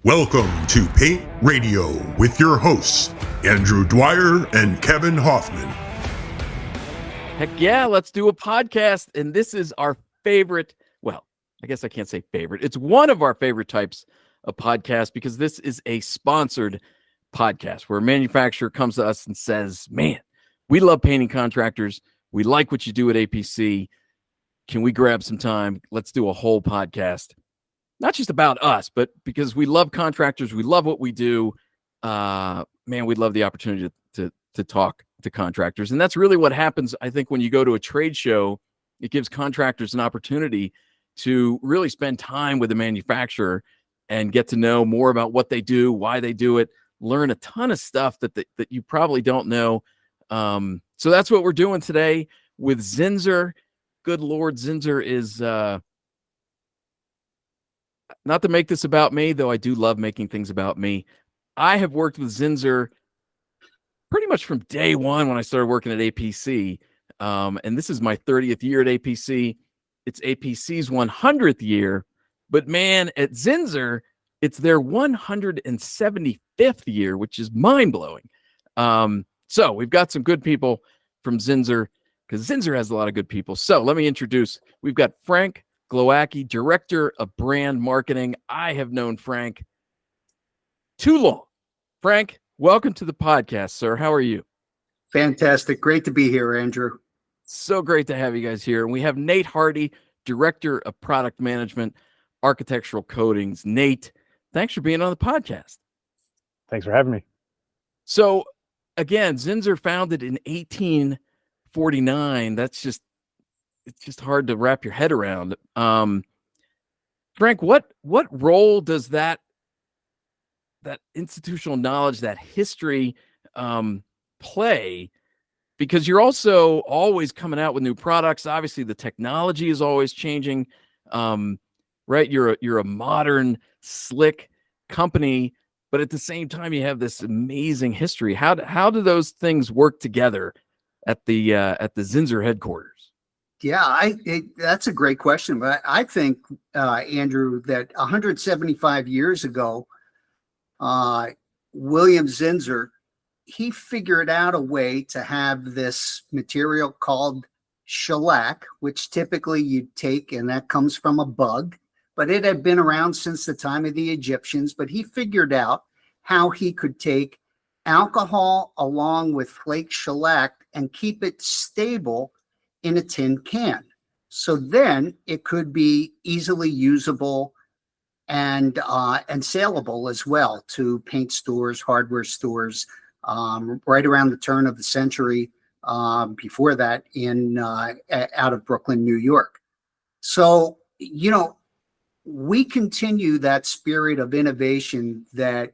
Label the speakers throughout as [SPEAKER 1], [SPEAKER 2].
[SPEAKER 1] Welcome to Paint Radio with your hosts, Andrew Dwyer and Kevin Hoffman.
[SPEAKER 2] Heck yeah, let's do a podcast. And this is our favorite, well, I guess I can't say favorite. It's one of our favorite types of podcast because this is a sponsored podcast where a manufacturer comes to us and says, man, we love painting contractors. We like what you do at APC. Can we grab some time? Let's do a whole podcast. Not just about us, but because we love contractors, we love what we do. Man, we'd love the opportunity to talk to contractors. And that's really what happens, I think, when you go to a trade show. It gives contractors an opportunity to really spend time with the manufacturer and get to know more about what they do, why they do it, learn a ton of stuff that you probably don't know. So that's what we're doing today with Zinsser. Good Lord, Zinsser is... not to make this about me, though I do love making things about me. I have worked with Zinsser pretty much from day one when I started working at APC. And this is my 30th year at APC. It's APC's 100th year. But man, at Zinsser, it's their 175th year, which is mind-blowing. So we've got some good people from Zinsser because Zinsser has a lot of good people. So let me introduce. We've got Frank Glowacki, Director of Brand Marketing. I have known Frank too long. Frank, welcome to the podcast, sir. How are you?
[SPEAKER 3] Fantastic. Great to be here, Andrew.
[SPEAKER 2] So great to have you guys here. And we have Nate Hardy, Director of Product Management, Architectural Coatings. Nate, thanks for being on the podcast.
[SPEAKER 4] Thanks for having me.
[SPEAKER 2] So, again, Zinsser founded in 1849. It's just hard to wrap your head around. Frank, what role does that institutional knowledge, that history play? Because you're also always coming out with new products. Obviously, the technology is always changing. Right? You're a modern, slick company, but at the same time, you have this amazing history. How do those things work together at the Zinsser headquarters?
[SPEAKER 3] Yeah, that's a great question. But I think, Andrew, that 175 years ago, William Zinsser, he figured out a way to have this material called shellac, which typically you take, and that comes from a bug. But it had been around since the time of the Egyptians. But he figured out how he could take alcohol along with flake shellac and keep it stable in a tin can. So then it could be easily usable and saleable as well to paint stores, hardware stores, right around the turn of the century. Before that, out of Brooklyn, New York. So, we continue that spirit of innovation that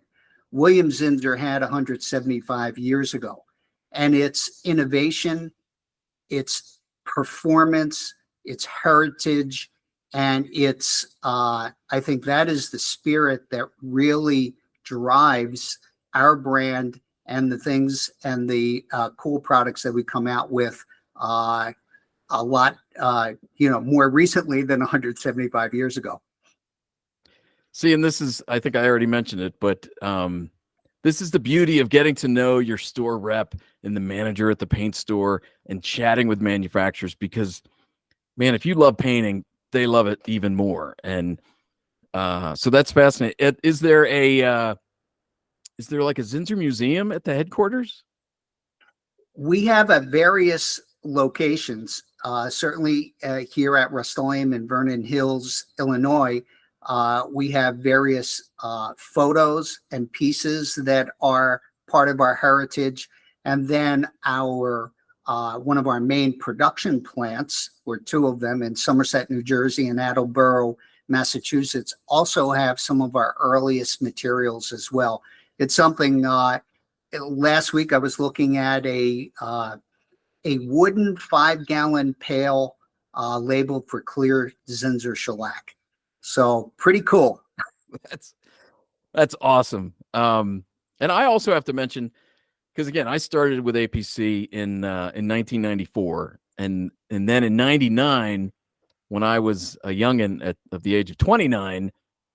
[SPEAKER 3] William Zinsser had 175 years ago. And it's innovation, it's performance, its heritage, and it's I think that is the spirit that really drives our brand and the things and the cool products that we come out with a lot more recently than 175 years ago.
[SPEAKER 2] See, and this is, I think I already mentioned it, but this is the beauty of getting to know your store rep and the manager at the paint store and chatting with manufacturers because, man, if you love painting, they love it even more. And so that's fascinating. Is there like a Zinsser museum at the headquarters?
[SPEAKER 3] We have at various locations, certainly here at Rust-Oleum in Vernon Hills, Illinois. We have various photos and pieces that are part of our heritage. And then our one of our main production plants, or two of them in Somerset, New Jersey and Attleboro, Massachusetts, also have some of our earliest materials as well. It's something, last week I was looking at a wooden 5-gallon pail labeled for clear Zinsser shellac. So pretty cool.
[SPEAKER 2] That's awesome. And I also have to mention, because again, I started with APC in 1994, and then in '99, when I was a youngin' of the age of 29,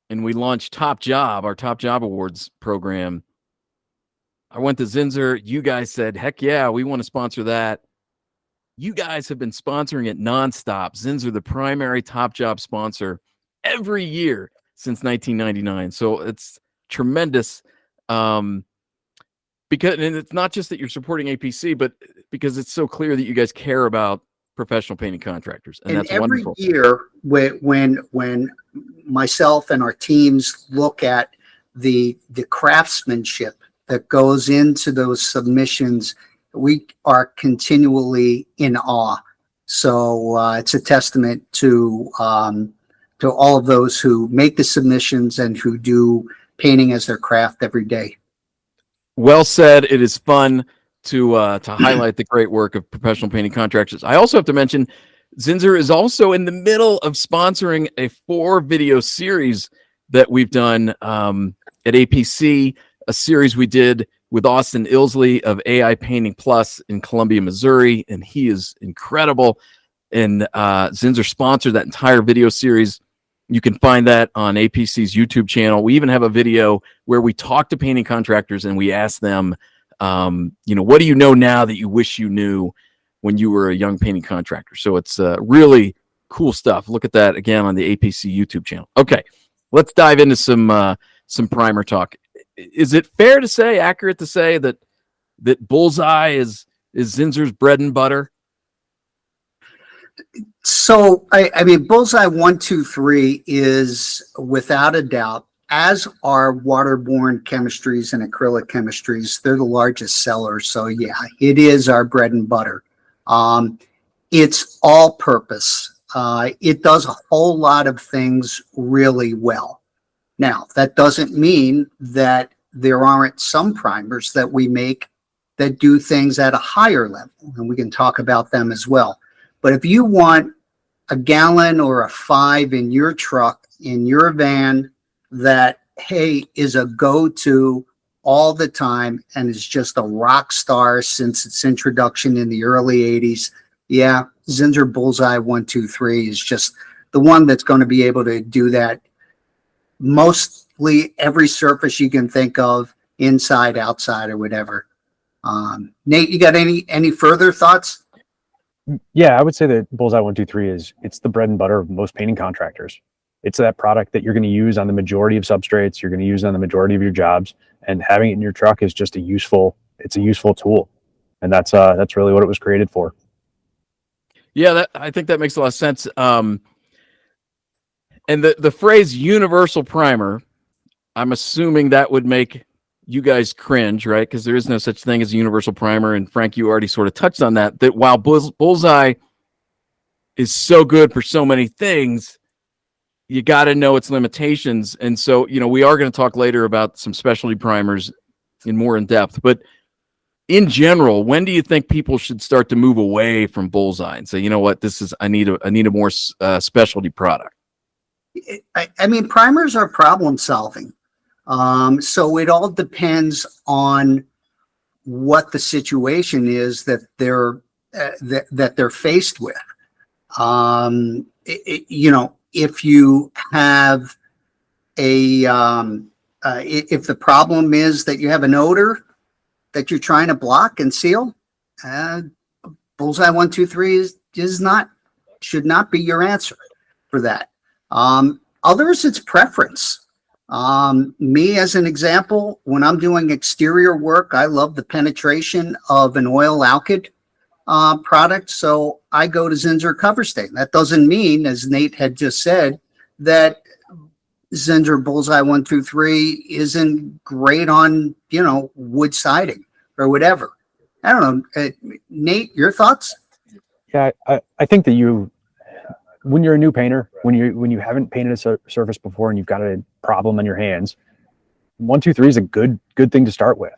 [SPEAKER 2] and we launched Top Job, our Top Job Awards program, I went to Zinsser. You guys said, heck yeah, we want to sponsor that. You guys have been sponsoring it nonstop. Zinsser, the primary Top Job sponsor every year since 1999. So it's tremendous. Because, and it's not just that you're supporting APC, but because it's so clear that you guys care about professional painting contractors, and that's
[SPEAKER 3] every
[SPEAKER 2] wonderful.
[SPEAKER 3] Year, when myself and our teams look at the craftsmanship that goes into those submissions, we are continually in awe. So it's a testament to all of those who make the submissions and who do painting as their craft every day.
[SPEAKER 2] Well said. It is fun to highlight the great work of professional painting contractors. I also have to mention Zinsser is also in the middle of sponsoring a 4-video series that we've done at APC, a series we did with Austin Ilsley of AI Painting Plus in Columbia, Missouri, and he is incredible. And Zinsser sponsored that entire video series. You can find that on APC's YouTube channel. We even have a video where we talk to painting contractors and we ask them, what do you know now that you wish you knew when you were a young painting contractor? So it's really cool stuff. Look at that again on the APC YouTube channel. Okay, let's dive into some primer talk. Is it fair to say, accurate to say that Bullseye is Zinsser's bread and butter?
[SPEAKER 3] So, I mean, Bullseye 123 is without a doubt, as are waterborne chemistries and acrylic chemistries. They're the largest sellers. So yeah, it is our bread and butter. It's all purpose. It does a whole lot of things really well. Now, that doesn't mean that there aren't some primers that we make that do things at a higher level, and we can talk about them as well. But if you want a gallon or a 5 in your truck, in your van, that, hey, is a go-to all the time and is just a rock star since its introduction in the early 80s, yeah, Zinsser Bullseye 123 is just the one that's going to be able to do that mostly every surface you can think of, inside, outside, or whatever. Nate, you got any further thoughts?
[SPEAKER 4] Yeah, I would say that Bullseye 123 it's the bread and butter of most painting contractors. It's that product that you're going to use on the majority of substrates, you're going to use on the majority of your jobs, and having it in your truck is just a useful tool. And that's really what it was created for.
[SPEAKER 2] Yeah, I think that makes a lot of sense. And the phrase universal primer, I'm assuming that would make you guys cringe, right? Because there is no such thing as a universal primer. And Frank, you already sort of touched on that while Bullseye is so good for so many things, you got to know its limitations. And so, we are going to talk later about some specialty primers in depth. But in general, when do you think people should start to move away from Bullseye and say, you know what, I need a more specialty product?
[SPEAKER 3] I mean, primers are problem solving. So it all depends on what the situation is that they're faced with. If you have if the problem is that you have an odor that you're trying to block and seal, Bullseye 123 should not be your answer for that. Others, it's preference. Me, as an example, when I'm doing exterior work, I love the penetration of an oil alkyd product. So I go to Zinsser Cover Stain. That doesn't mean, as Nate had just said, that Zinsser Bullseye 123 isn't great on, wood siding or whatever. I don't know. Nate, your thoughts?
[SPEAKER 4] Yeah, I think that when you're a new painter, when you haven't painted a surface before and you've got a problem on your hands, 123 is a good thing to start with.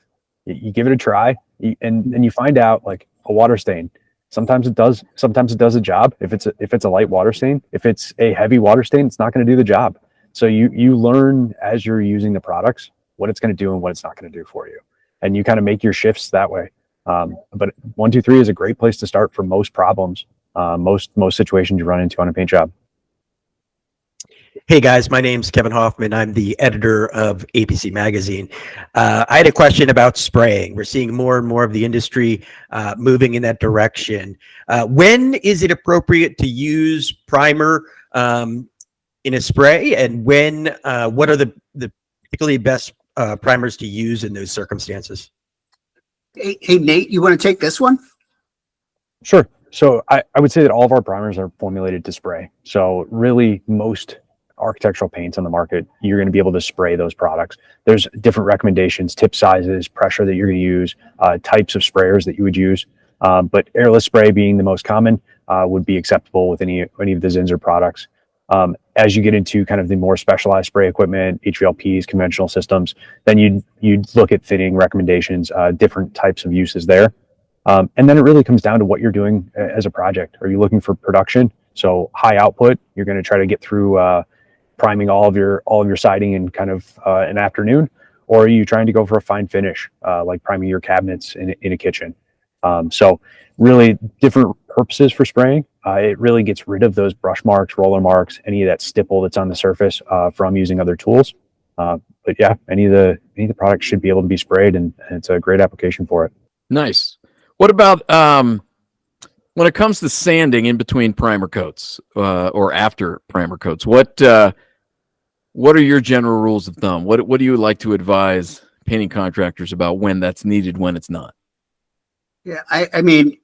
[SPEAKER 4] You give it a try, and you find out, like, a water stain. Sometimes it does a job. If it's a light water stain, if it's a heavy water stain, it's not going to do the job. So you learn as you're using the products what it's going to do and what it's not going to do for you, and you kind of make your shifts that way. But 123 is a great place to start for most problems. Most situations you run into on a paint job.
[SPEAKER 5] Hey guys, my name's Kevin Hoffman. I'm the editor of APC Magazine. I had a question about spraying. We're seeing more and more of the industry moving in that direction. When is it appropriate to use primer in a spray, and when? What are the particularly best primers to use in those circumstances?
[SPEAKER 3] Hey, Nate, you want to take this one?
[SPEAKER 4] Sure. So I would say that all of our primers are formulated to spray. So really most architectural paints on the market, you're going to be able to spray those products. There's different recommendations, tip sizes, pressure that you're going to use, types of sprayers that you would use. But airless spray being the most common would be acceptable with any of the Zinsser products. As you get into kind of the more specialized spray equipment, HVLPs, conventional systems, then you'd look at fitting recommendations, different types of uses there. And then it really comes down to what you're doing as a project. Are you looking for production? So high output, you're going to try to get through priming all of your siding in kind of an afternoon, or are you trying to go for a fine finish, like priming your cabinets in a kitchen? So really different purposes for spraying. It really gets rid of those brush marks, roller marks, any of that stipple that's on the surface from using other tools. But yeah, any of the products should be able to be sprayed, and it's a great application for it.
[SPEAKER 2] Nice. What about when it comes to sanding in between primer coats or after primer coats? What are your general rules of thumb? What do you like to advise painting contractors about when that's needed, when it's not?
[SPEAKER 3] Yeah, I mean,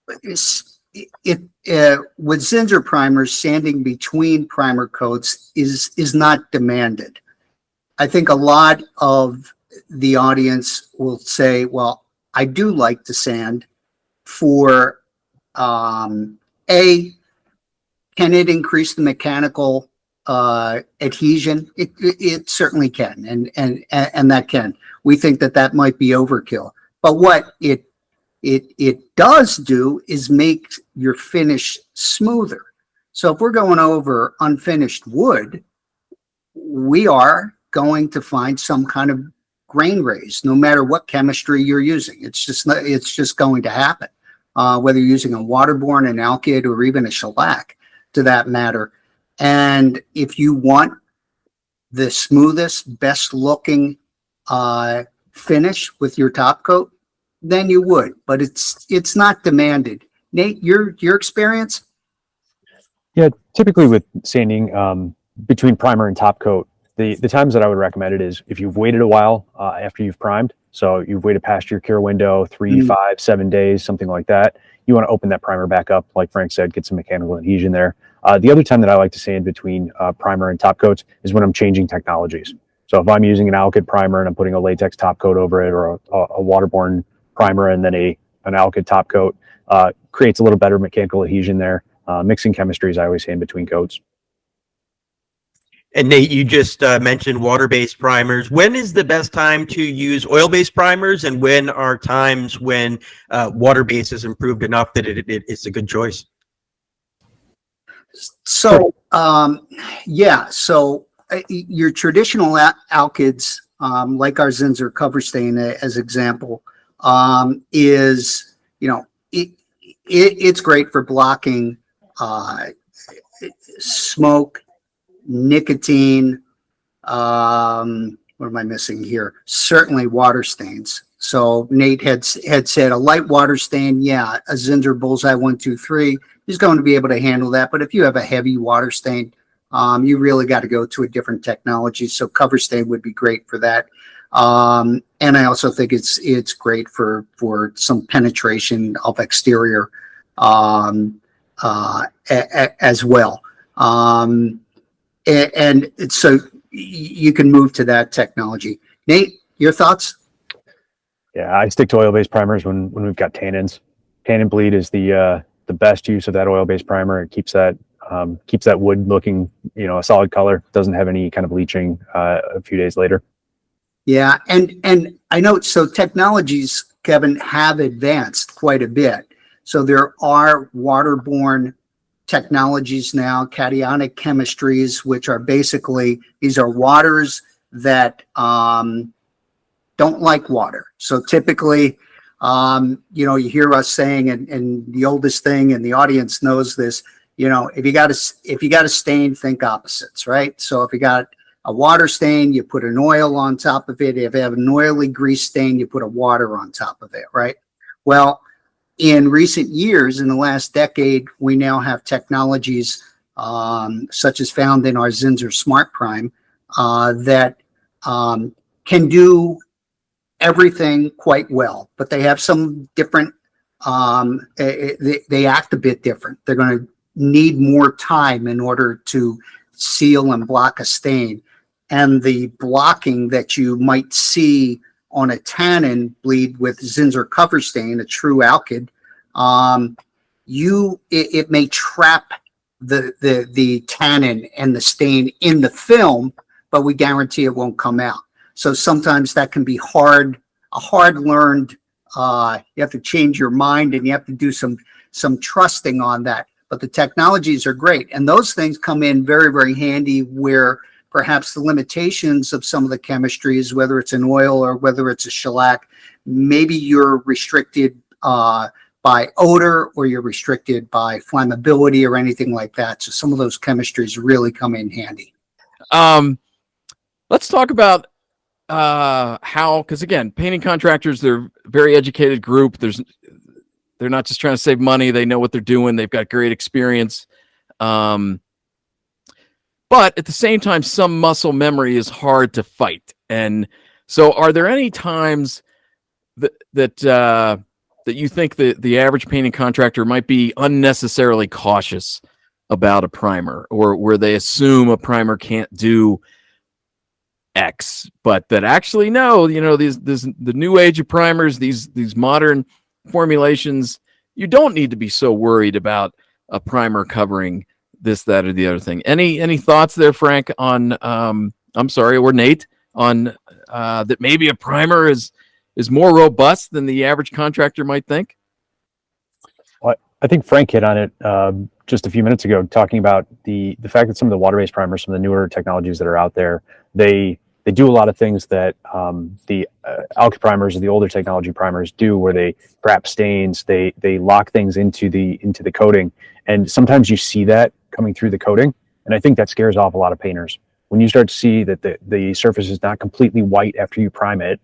[SPEAKER 3] with Zinsser primers, sanding between primer coats is not demanded. I think a lot of the audience will say, well, I do like to sand for can it increase the mechanical adhesion? It certainly can, and that can. We think that might be overkill. But what it does do is make your finish smoother. So if we're going over unfinished wood, we are going to find some kind of grain raise, no matter what chemistry you're using. It's just going to happen, whether you're using a waterborne, an alkyd, or even a shellac, to that matter. And if you want the smoothest, best looking finish with your top coat, then you would, but it's not demanded. Nate, your experience?
[SPEAKER 4] Yeah, typically with sanding between primer and top coat, the times that I would recommend it is if you've waited a while after you've primed. So you've waited past your cure window, 3, 5, 7 days, something like that. You want to open that primer back up, like Frank said, get some mechanical adhesion there. The other time that I like to sand between primer and top coats is when I'm changing technologies. So if I'm using an alkyd primer and I'm putting a latex top coat over it, or a waterborne primer and then an alkyd top coat, creates a little better mechanical adhesion there. Mixing chemistries, I always say, in between coats.
[SPEAKER 5] And Nate, you just mentioned water-based primers. When is the best time to use oil-based primers, and when are times when water-based is improved enough that it's a good choice?
[SPEAKER 3] So, your traditional alkyds, like our Zinsser cover stain as example, is, it's great for blocking smoke, nicotine, what am I missing here? Certainly water stains. So Nate had said a light water stain, yeah, a Zinsser Bullseye 123 is going to be able to handle that. But if you have a heavy water stain, you really got to go to a different technology. So cover stain would be great for that. And I also think it's great for some penetration of exterior as well. And so you can move to that technology. Nate, your thoughts?
[SPEAKER 4] Yeah, I stick to oil-based primers when we've got tannins. Tannin bleed is the best use of that oil-based primer. It keeps that wood looking, a solid color. Doesn't have any kind of bleaching a few days later.
[SPEAKER 3] Yeah, and I know, so technologies, Kevin, have advanced quite a bit. So there are waterborne technologies now, cationic chemistries, which are basically, these are waters that don't like water. So typically, you hear us saying, and the oldest thing, and the audience knows this, if you got a stain, think opposites, right? So if you got a water stain, you put an oil on top of it. If you have an oily grease stain, you put a water on top of it, right? Well, in recent years, in the last decade, we now have technologies such as found in our Zinsser Smart Prime that can do everything quite well, but they have some different, they act a bit different. They're going to need more time in order to seal and block a stain. And the blocking that you might see on a tannin bleed with Zinsser cover stain, a true alkyd, it may trap the tannin and the stain in the film, but we guarantee it won't come out. So sometimes that can be a hard learned, you have to change your mind and you have to do some trusting on that. But the technologies are great. And those things come in very, very handy where perhaps the limitations of some of the chemistries, whether it's an oil or whether it's a shellac, maybe you're restricted by odor or you're restricted by flammability or anything like that. So some of those chemistries really come in handy.
[SPEAKER 2] Let's talk about how, because again, painting contractors, they're a very educated group. They're not just trying to save money. They know what they're doing. They've got great experience. But at the same time, some muscle memory is hard to fight. And so are there any times that you think that the average painting contractor might be unnecessarily cautious about a primer, or where they assume a primer can't do X, but that actually no, the new age of primers, these modern formulations, you don't need to be so worried about a primer covering this, that, or the other thing. Any thoughts there, Frank, on or Nate, on that maybe a primer is more robust than the average contractor might think?
[SPEAKER 4] Well, I think Frank hit on it just a few minutes ago, talking about the fact that some of the water-based primers, some of the newer technologies that are out there, they do a lot of things that the alkyd primers or the older technology primers do, where they trap stains, they lock things into the coating, and sometimes you see that coming through the coating, and I think that scares off a lot of painters. When you start to see that the surface is not completely white after you prime it,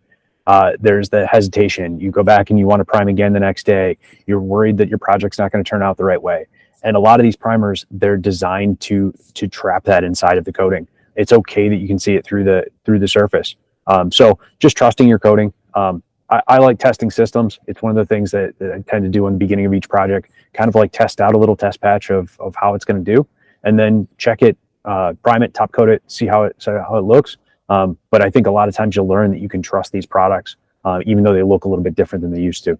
[SPEAKER 4] there's the hesitation. You go back and you want to prime again the next day. You're worried that your project's not going to turn out the right way. And a lot of these primers, they're designed to trap that inside of the coating. It's okay that you can see it through the surface. So just trusting your coating. I like testing systems. It's one of the things that I tend to do in the beginning of each project, kind of like test out a little test patch of how it's going to do, and then check it, prime it, top coat it, see how it looks. But I think a lot of times you'll learn that you can trust these products, even though they look a little bit different than they used to.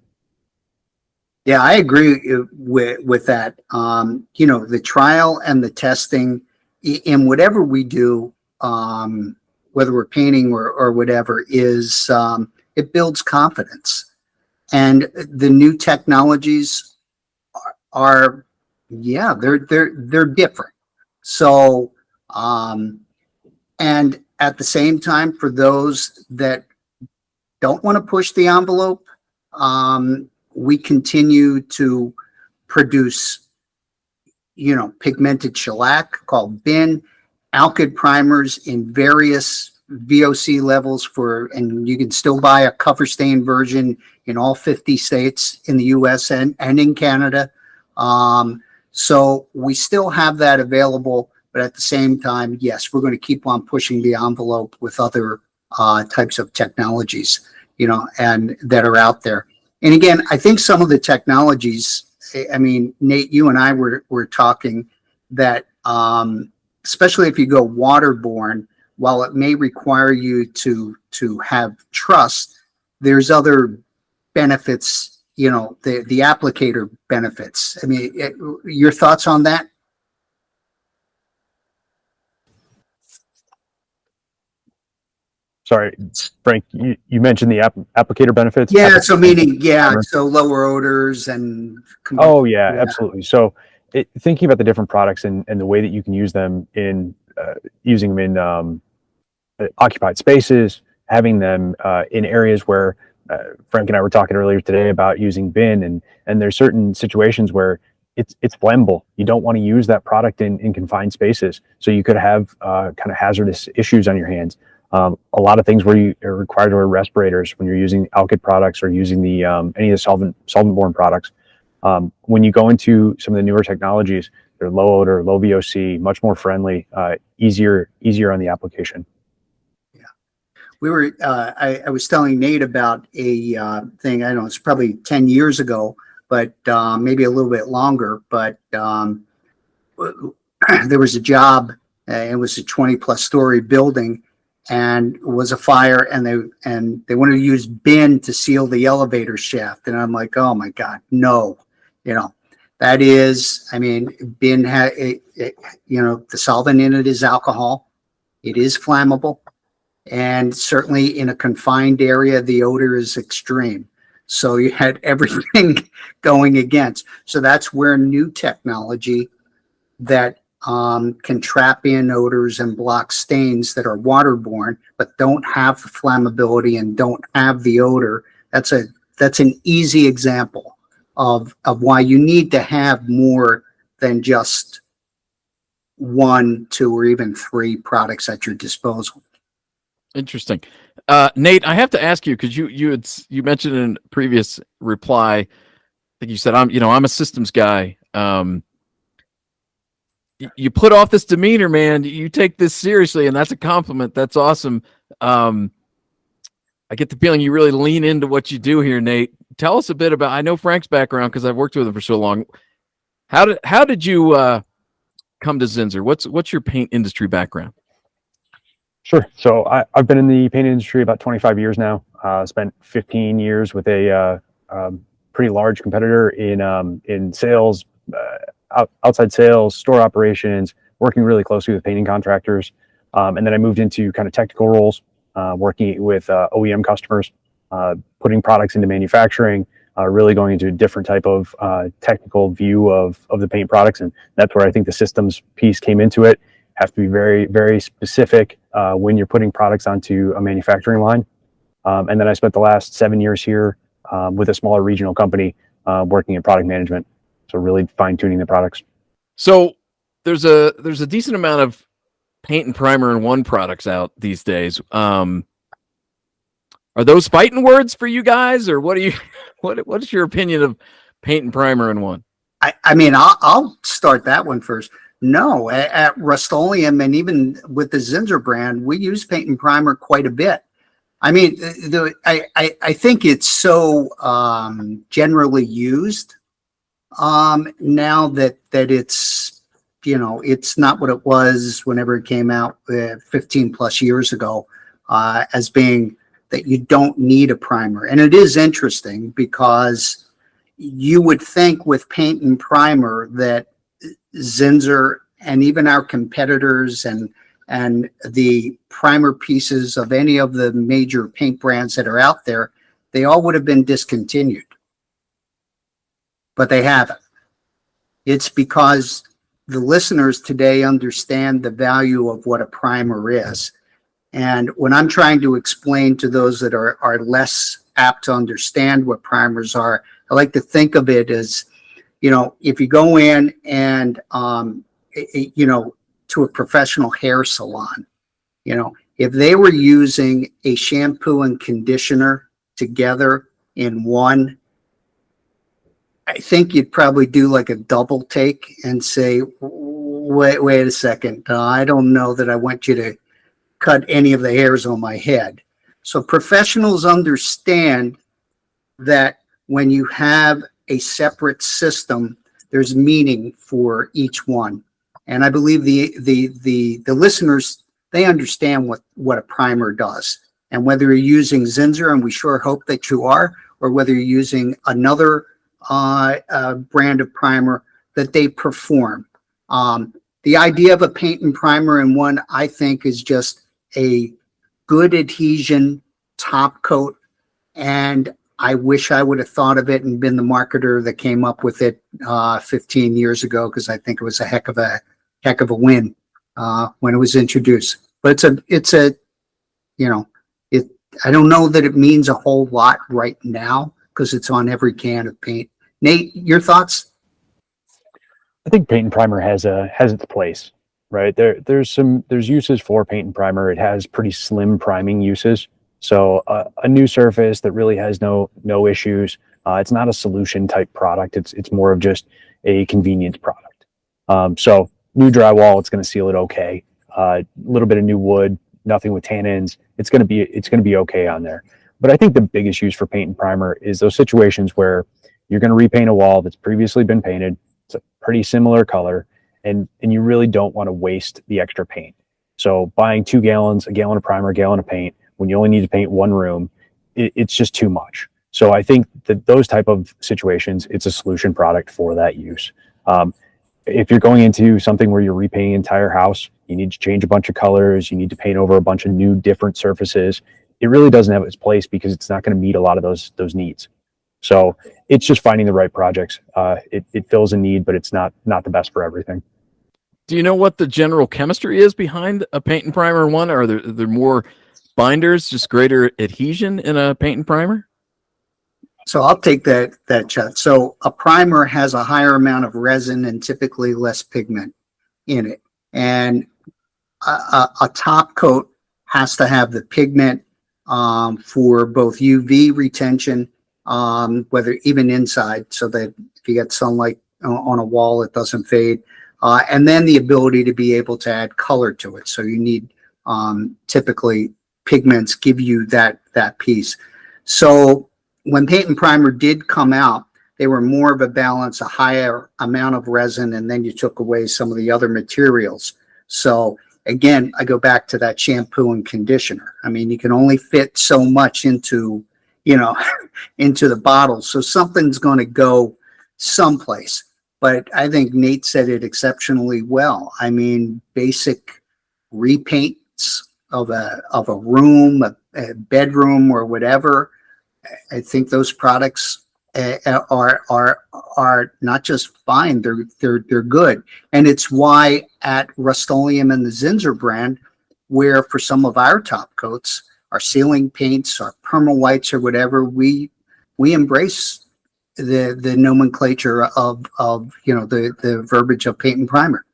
[SPEAKER 3] Yeah, I agree with that. The trial and the testing in whatever we do, whether we're painting or whatever, is it builds confidence. And the new technologies are they're different. So, and at the same time, for those that don't want to push the envelope, we continue to produce, pigmented shellac called BIN, alkyd primers in various VOC levels and you can still buy a cover stain version in all 50 states in the US and in Canada. So we still have that available, but at the same time, yes, we're going to keep on pushing the envelope with other types of technologies, and that are out there. And again, I think some of the technologies, Nate, you and I were talking that, especially if you go waterborne, while it may require you to have trust, there's other benefits, the applicator benefits. Your thoughts on that?
[SPEAKER 4] Sorry, Frank, you mentioned the applicator benefits.
[SPEAKER 3] Yeah, so lower odors and.
[SPEAKER 4] Oh yeah, absolutely. So thinking about the different products and the way that you can use them in using them in occupied spaces, having them in areas where Frank and I were talking earlier today about using bin, and there's certain situations where it's flammable. You don't want to use that product in confined spaces. So you could have kind of hazardous issues on your hands. A lot of things where you are required to wear respirators when you're using alkyd products or using the any of the solvent-borne products. When you go into some of the newer technologies, they're low odor, low VOC, much more friendly, easier on the application.
[SPEAKER 3] We were, I was telling Nate about a thing, I don't know, it's probably 10 years ago, but maybe a little bit longer, but there was a job, it was a 20+ story building, and it was a fire, and they wanted to use bin to seal the elevator shaft. And I'm like, oh my God, no, that is, I mean, bin, the solvent in it is alcohol. It is flammable. And certainly in a confined area, the odor is extreme. So you had everything going against. So that's where new technology that can trap in odors and block stains that are waterborne, but don't have the flammability and don't have the odor. That's an easy example of why you need to have more than just 1, 2, or even 3 products at your disposal.
[SPEAKER 2] Interesting. Nate, I have to ask you, because you mentioned in a previous reply, I think you said, I'm a systems guy. You put off this demeanor, man. You take this seriously, and that's a compliment. That's awesome. I get the feeling you really lean into what you do here, Nate. Tell us a bit about, I know Frank's background because I've worked with him for so long. How did you come to Zinsser? What's your paint industry background?
[SPEAKER 4] Sure. So I've been in the paint industry about 25 years now. Spent 15 years with a pretty large competitor in sales, outside sales, store operations, working really closely with painting contractors. And then I moved into kind of technical roles, working with OEM customers, putting products into manufacturing, really going into a different type of technical view of the paint products. And that's where I think the systems piece came into it. Have to be very, very specific when you're putting products onto a manufacturing line. And then I spent the last 7 years here with a smaller regional company working in product management. So really fine tuning the products.
[SPEAKER 2] So there's a decent amount of paint and primer in one products out these days. Are those fighting words for you guys, or what is your opinion of paint and primer in one?
[SPEAKER 3] I mean, I'll start that one first. No, at Rust-Oleum and even with the Zinsser brand, we use paint and primer quite a bit. I mean, I think it's so generally used now that it's, it's not what it was whenever it came out 15+ years ago, as being that you don't need a primer. And it is interesting because you would think with paint and primer that Zinsser and even our competitors and the primer pieces of any of the major paint brands that are out there, they all would have been discontinued. But they haven't. It's because the listeners today understand the value of what a primer is. And when I'm trying to explain to those that are less apt to understand what primers are, I like to think of it as, if you go in and, to a professional hair salon, if they were using a shampoo and conditioner together in one, I think you'd probably do like a double take and say, wait a second. I don't know that I want you to cut any of the hairs on my head. So professionals understand that when you have a separate system, there's meaning for each one. And I believe the listeners, they understand what a primer does. And whether you're using Zinsser, and we sure hope that you are, or whether you're using another brand of primer, that they perform. The idea of a paint and primer in one, I think, is just a good adhesion top coat. And I wish I would have thought of it and been the marketer that came up with it 15 years ago, because I think it was a heck of a win when it was introduced. But I don't know that it means a whole lot right now because it's on every can of paint. Nate, your thoughts?
[SPEAKER 4] I think paint and primer has its place, right? There's uses for paint and primer. It has pretty slim priming uses. So a new surface that really has no issues. It's not a solution type product. It's more of just a convenience product. So new drywall, it's going to seal it okay. A little bit of new wood, nothing with tannins. It's going to be okay on there. But I think the biggest use for paint and primer is those situations where you're going to repaint a wall that's previously been painted. It's a pretty similar color, and you really don't want to waste the extra paint. So buying 2 gallons, a gallon of primer, a gallon of paint, when you only need to paint one room, it's just too much. So I think that those type of situations, it's a solution product for that use. If you're going into something where you're repainting the entire house, you need to change a bunch of colors, you need to paint over a bunch of new different surfaces, it really doesn't have its place because it's not going to meet a lot of those needs. So it's just finding the right projects. It fills a need, but it's not the best for everything.
[SPEAKER 2] Do you know what the general chemistry is behind a paint and primer one? Are there more binders, just greater adhesion in a paint and primer?
[SPEAKER 3] So I'll take that Chet. So a primer has a higher amount of resin and typically less pigment in it. And a top coat has to have the pigment for both UV retention, whether even inside, so that if you get sunlight on a wall, it doesn't fade. And then the ability to be able to add color to it. So you need typically pigments give you that piece. So when paint and primer did come out, they were more of a balance, a higher amount of resin, and then you took away some of the other materials. So again, I go back to that shampoo and conditioner. I mean, you can only fit so much into the bottle. So something's going to go someplace. But I think Nate said it exceptionally well. I mean, basic repaints of a room, a bedroom, or whatever. I think those products are not just fine; they're good, and it's why at Rust-Oleum and the Zinsser brand, where for some of our top coats, our ceiling paints, our perma whites, or whatever, we embrace the nomenclature of the verbiage of paint and primer.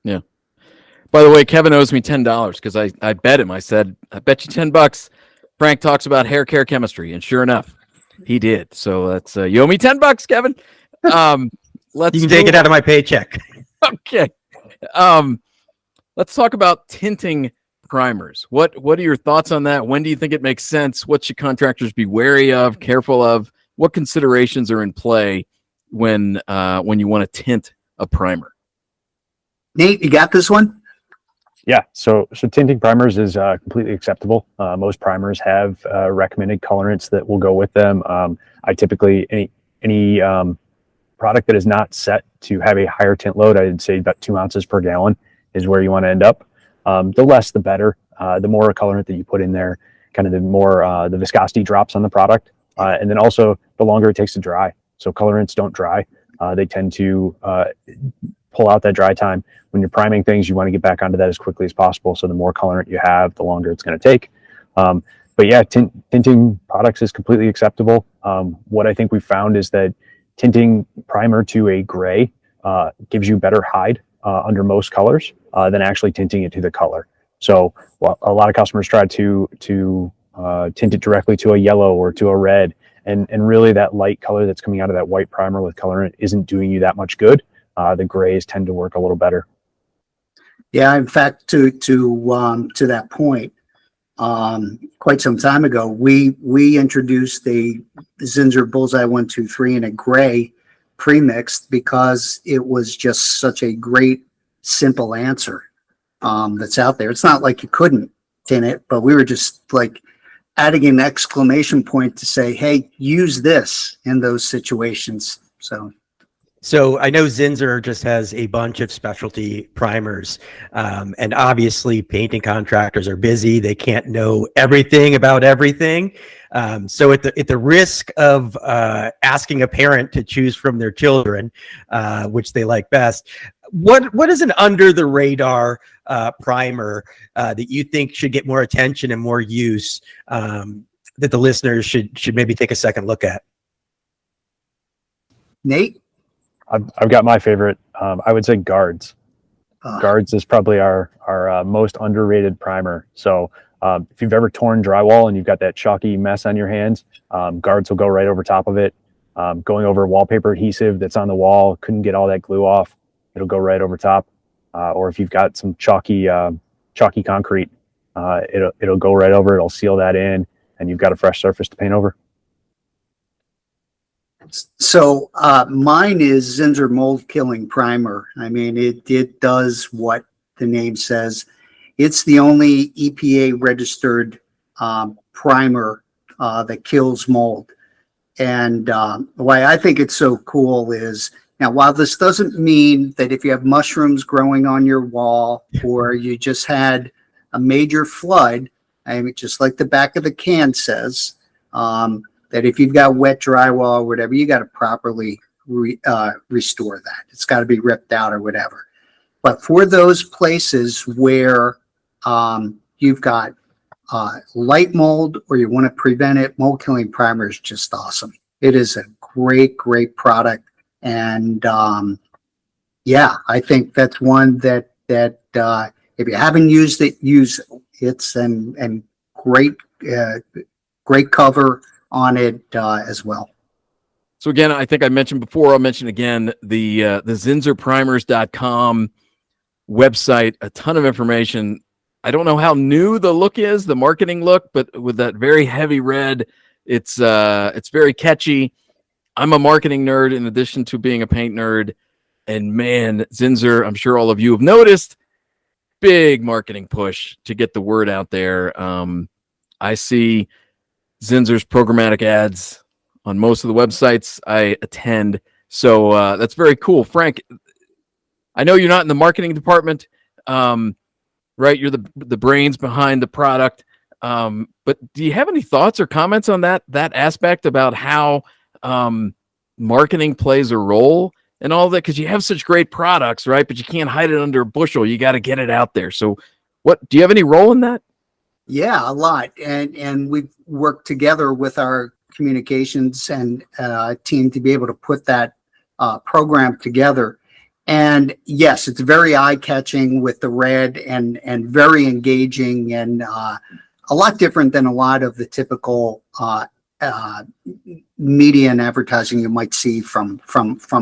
[SPEAKER 2] Yeah. By the way, Kevin owes me $10 because I bet him. I said, I bet you $10. Frank talks about hair care chemistry, and sure enough, he did. So that's you owe me $10, Kevin. Let's
[SPEAKER 5] You can take it out of my paycheck.
[SPEAKER 2] Okay. Let's talk about tinting primers. What are your thoughts on that? When do you think it makes sense? What should contractors be wary of, careful of? What considerations are in play when you want to tint a primer?
[SPEAKER 3] Nate, you got this one?
[SPEAKER 4] Yeah, so tinting primers is completely acceptable. Most primers have recommended colorants that will go with them. I typically, any product that is not set to have a higher tint load, I'd say about 2 ounces per gallon is where you want to end up. The less, the better. The more colorant that you put in there, kind of the more the viscosity drops on the product. And then also the longer it takes to dry. So colorants don't dry. They tend to pull out that dry time. When you're priming things, you want to get back onto that as quickly as possible. So the more colorant you have, the longer it's going to take. But yeah, tinting products is completely acceptable. What I think we found is that tinting primer to a gray gives you better hide under most colors than actually tinting it to the color. So a lot of customers try to tint it directly to a yellow or to a red. And really that light color that's coming out of that white primer with colorant isn't doing you that much good. The grays tend to work a little better.
[SPEAKER 3] Yeah, in fact, to that point, quite some time ago, we introduced the Zinsser Bullseye 123 in a gray pre-mixed because it was just such a great, simple answer that's out there. It's not like you couldn't tint it, but we were just like adding an exclamation point to say, hey, use this in those situations.
[SPEAKER 5] So I know Zinsser just has a bunch of specialty primers, and obviously painting contractors are busy. They can't know everything about everything. So at the risk of asking a parent to choose from their children, which they like best, what is an under the radar primer that you think should get more attention and more use that the listeners should maybe take a second look at?
[SPEAKER 3] Nate?
[SPEAKER 4] I've got my favorite. I would say Guards. Guards is probably our most underrated primer. So if you've ever torn drywall and you've got that chalky mess on your hands, Guards will go right over top of it. Going over wallpaper adhesive that's on the wall, couldn't get all that glue off, it'll go right over top. Or if you've got some chalky concrete, it'll go right over. It'll seal that in, and you've got a fresh surface to paint over.
[SPEAKER 3] So mine is Zinsser Mold Killing Primer. I mean, it does what the name says. It's the only EPA registered primer that kills mold. And why I think it's so cool is, now, while this doesn't mean that if you have mushrooms growing on your wall or you just had a major flood, I mean, just like the back of the can says, that if you've got wet drywall or whatever, you got to properly restore that. It's got to be ripped out or whatever. But for those places where you've got light mold or you want to prevent it, Mold Killing Primer is just awesome. It is a great, great product. And yeah, I think that's one that if you haven't used it, use it. It's and great cover on it as well.
[SPEAKER 2] So again, I think I mentioned before, I'll mention again, the ZinsserPrimers.com website, a ton of information. I don't know how new the look is, the marketing look, but with that very heavy red, it's very catchy. I'm a marketing nerd in addition to being a paint nerd. And man, Zinsser, I'm sure all of you have noticed, big marketing push to get the word out there. I see Zinsser's programmatic ads on most of the websites I attend. So that's very cool. Frank, I know you're not in the marketing department, right? You're the brains behind the product. But do you have any thoughts or comments on that aspect about how marketing plays a role in all that? Because you have such great products, right? But you can't hide it under a bushel. You got to get it out there. So do you have any role in that?
[SPEAKER 3] Yeah, a lot. And we've worked together with our communications and team to be able to put that program together. And yes, it's very eye-catching with the red and very engaging and a lot different than a lot of the typical media and advertising you might see from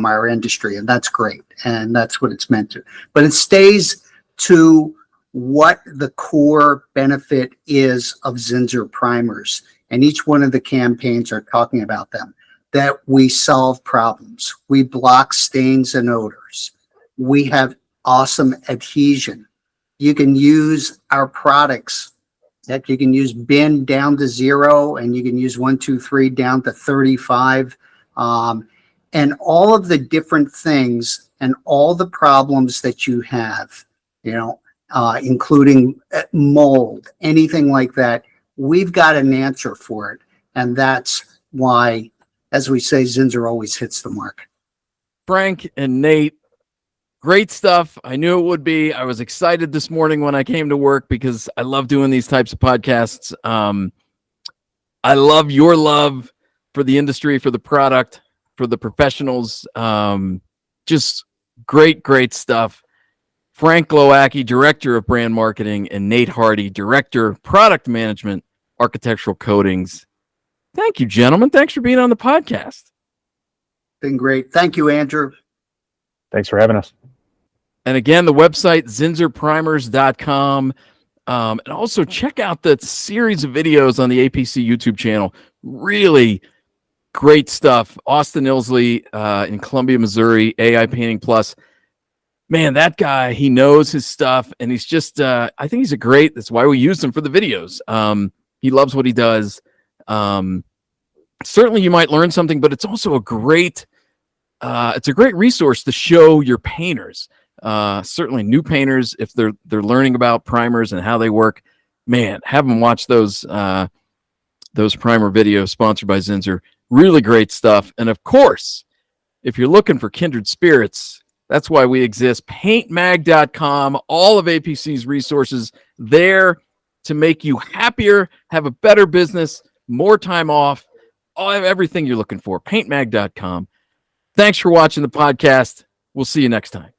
[SPEAKER 3] our industry. And that's great. And that's what it's meant to. But it stays to what the core benefit is of Zinsser primers. And each one of the campaigns are talking about them, that we solve problems. We block stains and odors. We have awesome adhesion. You can use our products that you can use bin down to 0, and you can use 1, 2, 3 down to 35. And all of the different things and all the problems that you have, including mold, anything like that, we've got an answer for it. And that's why, as we say, Zinsser always hits the mark. Frank
[SPEAKER 2] and Nate, great stuff. I knew it would be. I was excited this morning when I came to work because I love doing these types of podcasts. I love your love for the industry, for the product, for the professionals. Just great stuff. Frank Glowacki, Director of Brand Marketing, and Nate Hardy, Director of Product Management, Architectural Coatings. Thank you, gentlemen. Thanks for being on the podcast.
[SPEAKER 3] Been great. Thank you, Andrew.
[SPEAKER 4] Thanks for having us.
[SPEAKER 2] And again, the website, ZinsserPrimers.com. And also check out that series of videos on the APC YouTube channel. Really great stuff. Austin Ilsley in Columbia, Missouri, AI Painting Plus. Man, that guy, he knows his stuff. And he's just, I think he's that's why we used him for the videos. He loves what he does. Certainly you might learn something, but it's also it's a great resource to show your painters. Certainly new painters, if they're learning about primers and how they work, man, have them watch those primer videos sponsored by Zinsser. Really great stuff. And of course, if you're looking for kindred spirits, that's why we exist. PaintMag.com, all of APC's resources there to make you happier, have a better business, more time off, everything you're looking for. PaintMag.com. Thanks for watching the podcast. We'll see you next time.